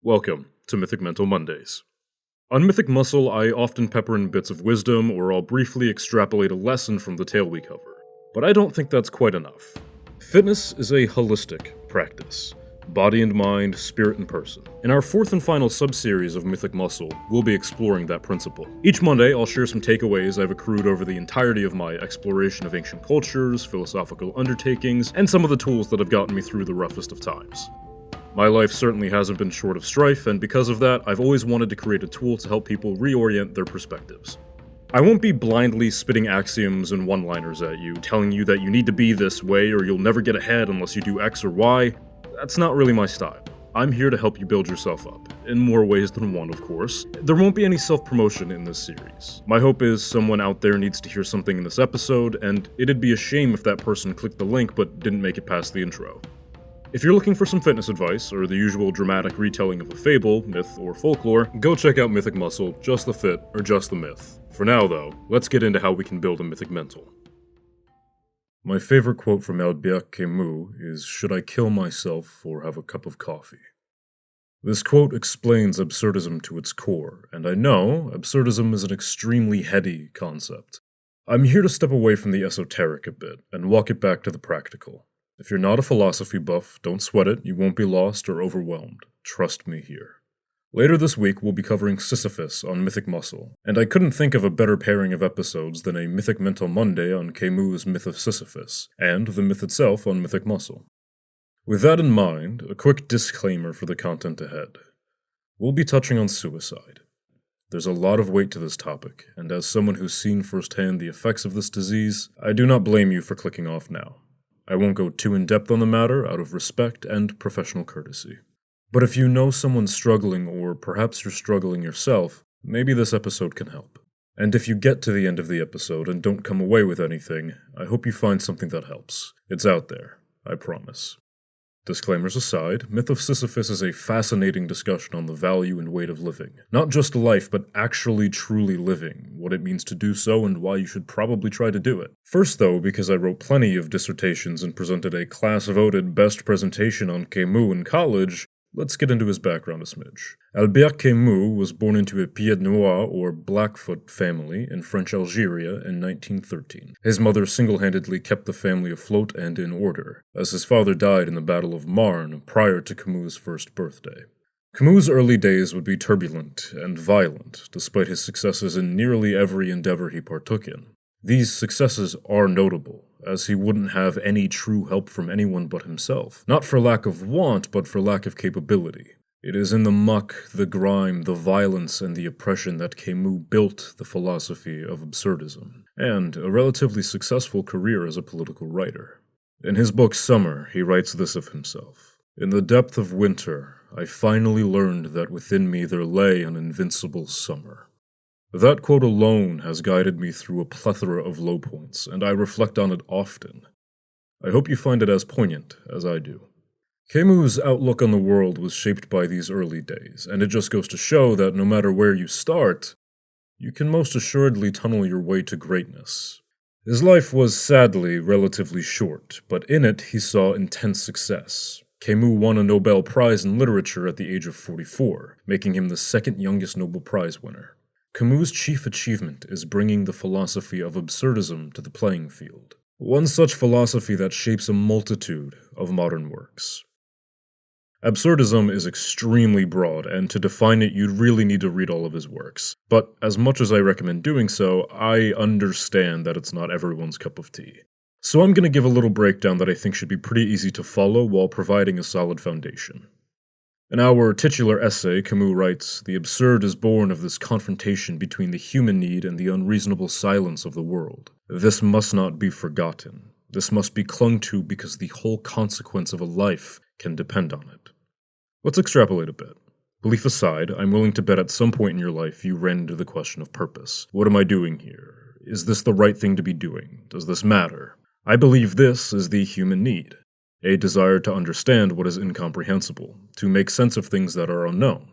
Welcome to Mythic Mental Mondays. On Mythic Muscle, I often pepper in bits of wisdom, or I'll briefly extrapolate a lesson from the tale we cover. But I don't think that's quite enough. Fitness is a holistic practice. Body and mind, spirit and person. In our fourth and final sub-series of Mythic Muscle, we'll be exploring that principle. Each Monday, I'll share some takeaways I've accrued over the entirety of my exploration of ancient cultures, philosophical undertakings, and some of the tools that have gotten me through the roughest of times. My life certainly hasn't been short of strife, and because of that, I've always wanted to create a tool to help people reorient their perspectives. I won't be blindly spitting axioms and one-liners at you, telling you that you need to be this way or you'll never get ahead unless you do X or Y. That's not really my style. I'm here to help you build yourself up, in more ways than one, of course. There won't be any self-promotion in this series. My hope is someone out there needs to hear something in this episode, and it'd be a shame if that person clicked the link but didn't make it past the intro. If you're looking for some fitness advice, or the usual dramatic retelling of a fable, myth, or folklore, go check out Mythic Muscle, Just the Fit, or Just the Myth. For now, though, let's get into how we can build a Mythic Mental. My favorite quote from Albert Camus is, "Should I kill myself or have a cup of coffee?" This quote explains absurdism to its core, and I know absurdism is an extremely heady concept. I'm here to step away from the esoteric a bit, and walk it back to the practical. If you're not a philosophy buff, don't sweat it, you won't be lost or overwhelmed. Trust me here. Later this week, we'll be covering Sisyphus on Mythic Muscle, and I couldn't think of a better pairing of episodes than a Mythic Mental Monday on Camus' Myth of Sisyphus, and the myth itself on Mythic Muscle. With that in mind, a quick disclaimer for the content ahead. We'll be touching on suicide. There's a lot of weight to this topic, and as someone who's seen firsthand the effects of this disease, I do not blame you for clicking off now. I won't go too in-depth on the matter out of respect and professional courtesy. But if you know someone struggling, or perhaps you're struggling yourself, maybe this episode can help. And if you get to the end of the episode and don't come away with anything, I hope you find something that helps. It's out there, I promise. Disclaimers aside, Myth of Sisyphus is a fascinating discussion on the value and weight of living. Not just life, but actually truly living, what it means to do so and why you should probably try to do it. First though, because I wrote plenty of dissertations and presented a class-voted best presentation on Camus in college, let's get into his background a smidge. Albert Camus was born into a Pied Noir, or Blackfoot, family in French Algeria in 1913. His mother single-handedly kept the family afloat and in order, as his father died in the Battle of Marne prior to Camus' first birthday. Camus' early days would be turbulent and violent, despite his successes in nearly every endeavor he partook in. These successes are notable, as he wouldn't have any true help from anyone but himself. Not for lack of want, but for lack of capability. It is in the muck, the grime, the violence, and the oppression that Camus built the philosophy of absurdism, and a relatively successful career as a political writer. In his book Summer, he writes this of himself: "In the depth of winter, I finally learned that within me there lay an invincible summer." That quote alone has guided me through a plethora of low points, and I reflect on it often. I hope you find it as poignant as I do. Camus' outlook on the world was shaped by these early days, and it just goes to show that no matter where you start, you can most assuredly tunnel your way to greatness. His life was sadly relatively short, but in it he saw intense success. Camus won a Nobel Prize in Literature at the age of 44, making him the second youngest Nobel Prize winner. Camus' chief achievement is bringing the philosophy of absurdism to the playing field. One such philosophy that shapes a multitude of modern works. Absurdism is extremely broad, and to define it you'd really need to read all of his works. But as much as I recommend doing so, I understand that it's not everyone's cup of tea. So I'm going to give a little breakdown that I think should be pretty easy to follow while providing a solid foundation. In our titular essay, Camus writes, "The absurd is born of this confrontation between the human need and the unreasonable silence of the world. This must not be forgotten. This must be clung to because the whole consequence of a life can depend on it." Let's extrapolate a bit. Belief aside, I'm willing to bet at some point in your life you ran into the question of purpose. What am I doing here? Is this the right thing to be doing? Does this matter? I believe this is the human need. A desire to understand what is incomprehensible, to make sense of things that are unknown.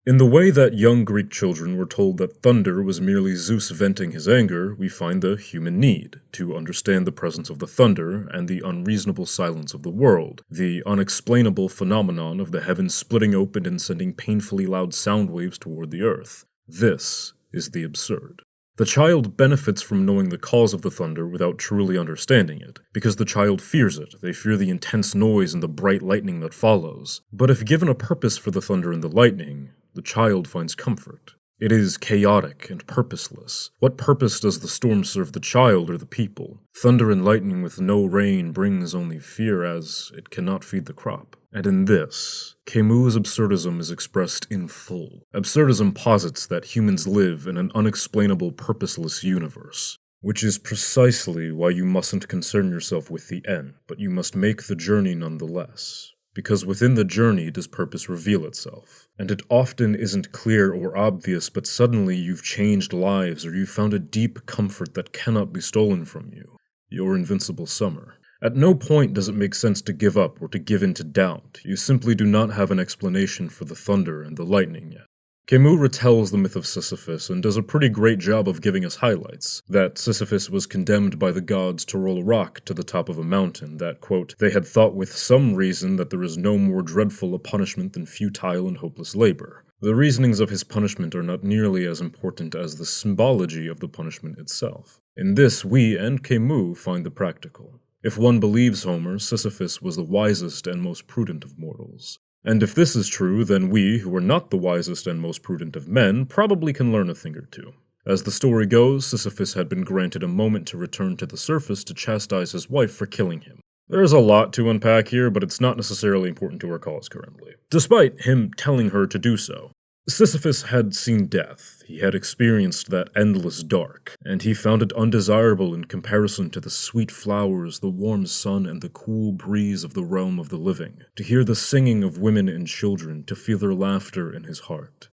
In the way that young Greek children were told that thunder was merely Zeus venting his anger, we find the human need to understand the presence of the thunder and the unreasonable silence of the world, the unexplainable phenomenon of the heavens splitting open and sending painfully loud sound waves toward the earth. This is the absurd. The child benefits from knowing the cause of the thunder without truly understanding it, because the child fears it. They fear the intense noise and the bright lightning that follows. But if given a purpose for the thunder and the lightning, the child finds comfort. It is chaotic and purposeless. What purpose does the storm serve the child or the people? Thunder and lightning with no rain brings only fear, as it cannot feed the crop. And in this, Camus' absurdism is expressed in full. Absurdism posits that humans live in an unexplainable, purposeless universe, which is precisely why you mustn't concern yourself with the end, but you must make the journey nonetheless. Because within the journey does purpose reveal itself. And it often isn't clear or obvious, but suddenly you've changed lives or you've found a deep comfort that cannot be stolen from you. Your invincible summer. At no point does it make sense to give up or to give in to doubt. You simply do not have an explanation for the thunder and the lightning yet. Camus retells the myth of Sisyphus and does a pretty great job of giving us highlights. That Sisyphus was condemned by the gods to roll a rock to the top of a mountain, that, quote, they had thought with some reason that there is no more dreadful a punishment than futile and hopeless labor. The reasonings of his punishment are not nearly as important as the symbology of the punishment itself. In this, we and Camus find the practical. If one believes Homer, Sisyphus was the wisest and most prudent of mortals. And if this is true, then we, who are not the wisest and most prudent of men, probably can learn a thing or two. As the story goes, Sisyphus had been granted a moment to return to the surface to chastise his wife for killing him. There's a lot to unpack here, but it's not necessarily important to our cause currently, despite him telling her to do so. Sisyphus had seen death, he had experienced that endless dark, and he found it undesirable in comparison to the sweet flowers, the warm sun, and the cool breeze of the realm of the living, to hear the singing of women and children, to feel their laughter in his heart.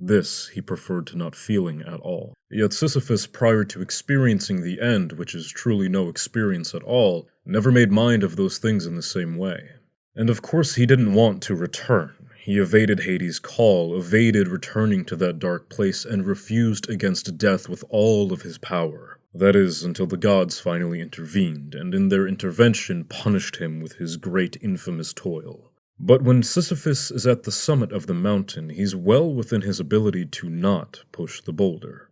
This he preferred to not feeling at all. Yet Sisyphus, prior to experiencing the end, which is truly no experience at all, never made mind of those things in the same way. And of course he didn't want to return. He evaded Hades' call, evaded returning to that dark place, and refused against death with all of his power. That is, until the gods finally intervened, and in their intervention punished him with his great infamous toil. But when Sisyphus is at the summit of the mountain, he's well within his ability to not push the boulder.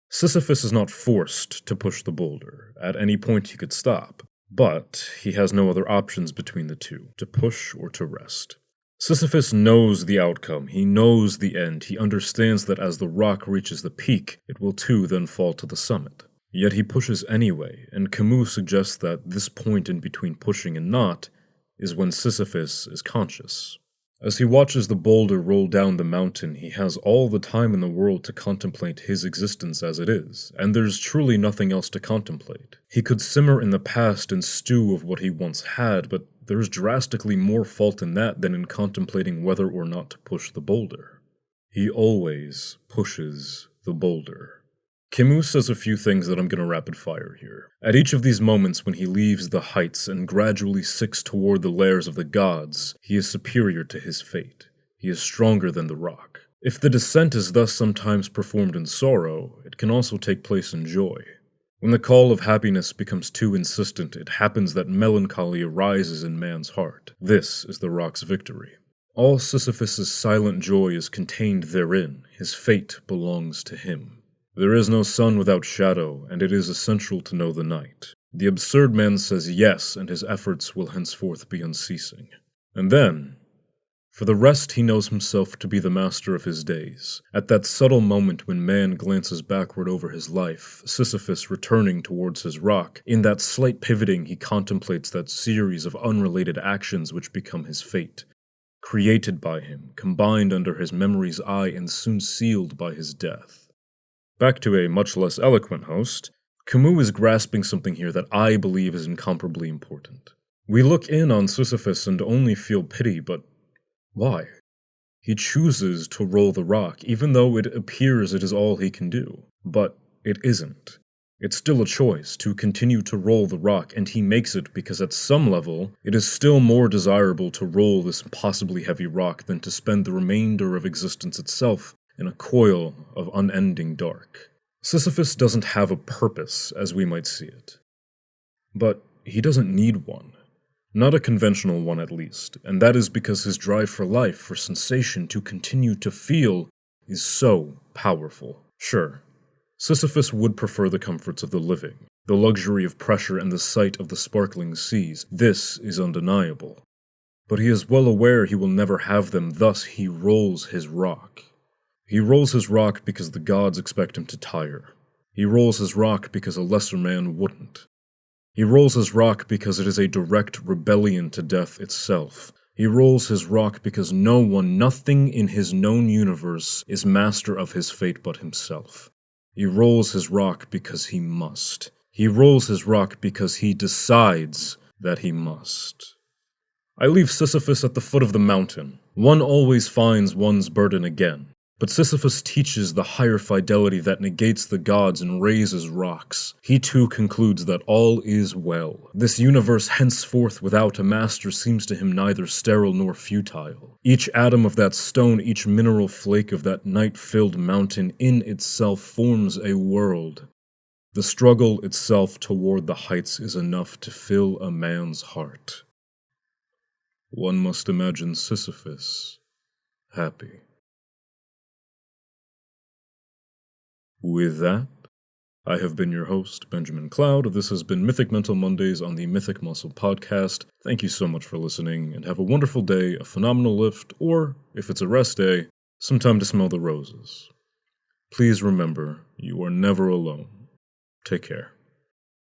Sisyphus is not forced to push the boulder. At any point he could stop. But he has no other options between the two, to push or to rest. Sisyphus knows the outcome, he knows the end, he understands that as the rock reaches the peak, it will too then fall to the summit. Yet he pushes anyway, and Camus suggests that this point in between pushing and not is when Sisyphus is conscious. As he watches the boulder roll down the mountain, he has all the time in the world to contemplate his existence as it is, and there's truly nothing else to contemplate. He could simmer in the past and stew of what he once had, but there's drastically more fault in that than in contemplating whether or not to push the boulder. He always pushes the boulder. Camus says a few things that I'm going to rapid fire here. At each of these moments when he leaves the heights and gradually sinks toward the lairs of the gods, he is superior to his fate. He is stronger than the rock. If the descent is thus sometimes performed in sorrow, it can also take place in joy. When the call of happiness becomes too insistent, it happens that melancholy arises in man's heart. This is the rock's victory. All Sisyphus's silent joy is contained therein. His fate belongs to him. There is no sun without shadow, and it is essential to know the night. The absurd man says yes, and his efforts will henceforth be unceasing. And then, for the rest, he knows himself to be the master of his days. At that subtle moment when man glances backward over his life, Sisyphus returning towards his rock, in that slight pivoting he contemplates that series of unrelated actions which become his fate, created by him, combined under his memory's eye, and soon sealed by his death. Back to a much less eloquent host, Camus is grasping something here that I believe is incomparably important. We look in on Sisyphus and only feel pity, but why? He chooses to roll the rock, even though it appears it is all he can do. But it isn't. It's still a choice to continue to roll the rock, and he makes it because at some level, it is still more desirable to roll this impossibly heavy rock than to spend the remainder of existence itself in a coil of unending dark. Sisyphus doesn't have a purpose, as we might see it. But he doesn't need one. Not a conventional one, at least, and that is because his drive for life, for sensation, to continue to feel, is so powerful. Sure, Sisyphus would prefer the comforts of the living, the luxury of pressure and the sight of the sparkling seas. This is undeniable. But he is well aware he will never have them, thus he rolls his rock. He rolls his rock because the gods expect him to tire. He rolls his rock because a lesser man wouldn't. He rolls his rock because it is a direct rebellion to death itself. He rolls his rock because no one, nothing in his known universe, is master of his fate but himself. He rolls his rock because he must. He rolls his rock because he decides that he must. I leave Sisyphus at the foot of the mountain. One always finds one's burden again. But Sisyphus teaches the higher fidelity that negates the gods and raises rocks. He too concludes that all is well. This universe henceforth without a master seems to him neither sterile nor futile. Each atom of that stone, each mineral flake of that night-filled mountain in itself forms a world. The struggle itself toward the heights is enough to fill a man's heart. One must imagine Sisyphus happy. With that, I have been your host, Benjamin Cloud. This has been Mythic Mental Mondays on the Mythic Muscle podcast. Thank you so much for listening, and have a wonderful day, a phenomenal lift, or, if it's a rest day, some time to smell the roses. Please remember, you are never alone. Take care.